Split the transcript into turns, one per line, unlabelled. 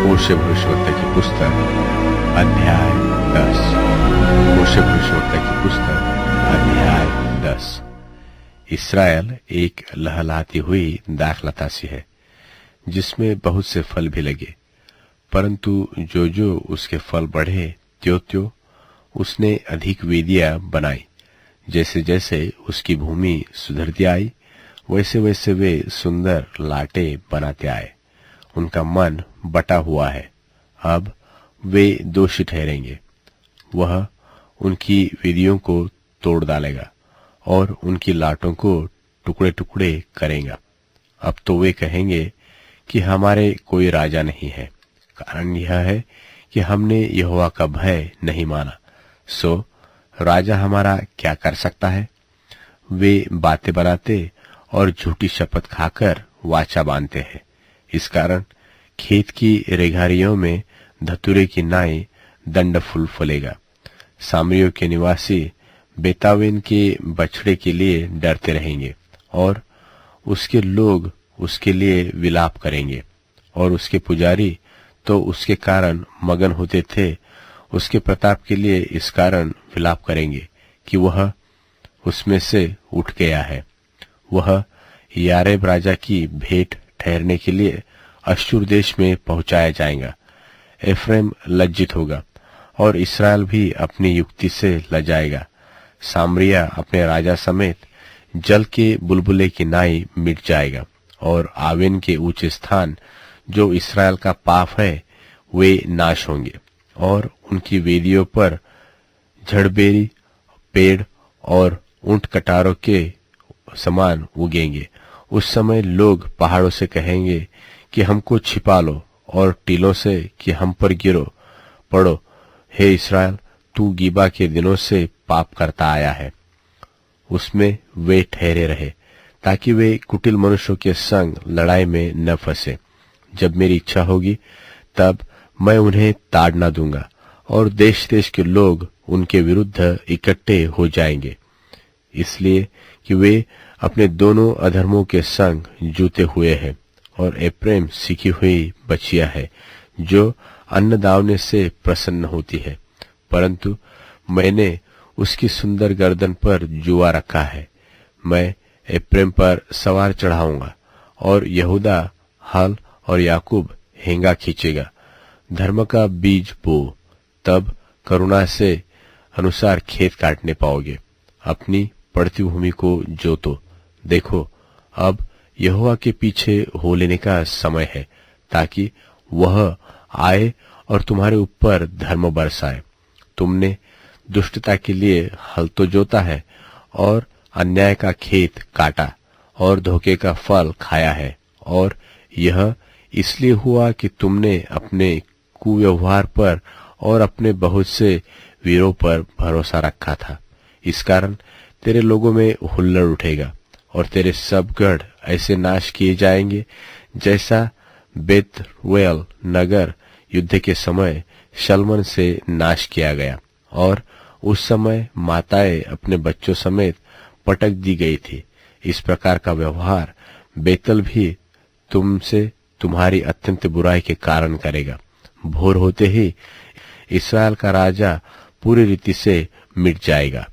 होशे भविष्यवक्ता की पुस्तक अध्याय 10। होशे भविष्यवक्ता की पुस्तक अध्याय 10। इसराइल एक लहलहाती हुई दाखलता सी है, जिसमें बहुत से फल भी लगे, परंतु जो जो उसके फल बढ़े त्यों त्यों उसने अधिक वेदियां बनाई। जैसे जैसे उसकी भूमि सुधरती आई, वैसे वैसे वे सुंदर लाटे बनाते आए। उनका मन बटा हुआ है, अब वे दोषी ठहरेंगे। वह उनकी वेदियों को तोड़ डालेगा और उनकी लाटों को टुकड़े टुकड़े करेगा। अब तो वे कहेंगे कि हमारे कोई राजा नहीं है। कारण यह है कि हमने यहोवा का भय नहीं माना, सो राजा हमारा क्या कर सकता है। वे बातें बनाते और झूठी शपथ खाकर वाचा बांधते हैं। इस कारण खेत की रेघारियों में धतूरे की नाई दंड फूल फलेगा। सामरियों के निवासी बेतावेन के बछड़े के लिए डरते रहेंगे और उसके लोग उसके लिए विलाप करेंगे, और उसके पुजारी तो उसके कारण मगन होते थे। उसके प्रताप के लिए इस कारण विलाप करेंगे कि वह उसमें से उठ गया है। वह यारेब राजा की भेंट ठहरने के लिए अश्शूर देश में पहुंचाया जाएगा। एफ्रेम लज्जित होगा और इसराइल भी अपनी युक्ति से लजाएगा। सामरिया अपने राजा समेत जल के बुलबुले की नाई मिट जाएगा, और आवेन के ऊंचे स्थान जो इसराइल का पाप है वे नाश होंगे, और उनकी वेदियों पर झड़बेरी पेड़ और ऊंट कटारों के समान उगेंगे। उस समय लोग पहाड़ों से कहेंगे कि हमको छिपा लो, और टीलों से कि हम पर गिरो पड़ो। हे इसराइल, तू गीबा के दिनों से पाप करता आया है। उसमें वे ठहरे रहे, ताकि वे कुटिल मनुष्यों के संग लड़ाई में न फंसे। जब मेरी इच्छा होगी तब मैं उन्हें ताड़ न दूंगा, और देश देश के लोग उनके विरुद्ध इकट्ठे हो जाएंगे, इसलिए कि वे अपने दोनों अधर्मों के संग जूते हुए हैं। और एप्रेम सीखी हुई बचिया है, जो अन्न दावने से प्रसन्न होती है, परंतु मैंने उसकी सुंदर गर्दन पर जुआ रखा है। मैं एप्रेम पर सवार चढ़ाऊंगा, और यहूदा हल और याकूब हेंगा खींचेगा। धर्म का बीज बो, तब करुणा से अनुसार खेत काटने पाओगे। अपनी पड़ती भूमि को जोतो। देखो, अब यहोवा के पीछे हो लेने का समय है, ताकि वह आए और तुम्हारे ऊपर धर्म बरसाए। तुमने दुष्टता के लिए हल तो जोता है, और अन्याय का खेत काटा, और धोखे का फल खाया है। और यह इसलिए हुआ कि तुमने अपने कुव्यवहार पर और अपने बहुत से वीरों पर भरोसा रखा था। इस कारण तेरे लोगों में हुल्लड़ उठेगा, और तेरे सब गढ़ ऐसे नाश किए जाएंगे जैसा बेतवेल नगर युद्ध के समय शलमन से नाश किया गया, और उस समय माताएं अपने बच्चों समेत पटक दी गई थी। इस प्रकार का व्यवहार बेतल भी तुमसे तुम्हारी अत्यंत बुराई के कारण करेगा। भोर होते ही इसराइल का राजा पूरी रीति से मिट जाएगा।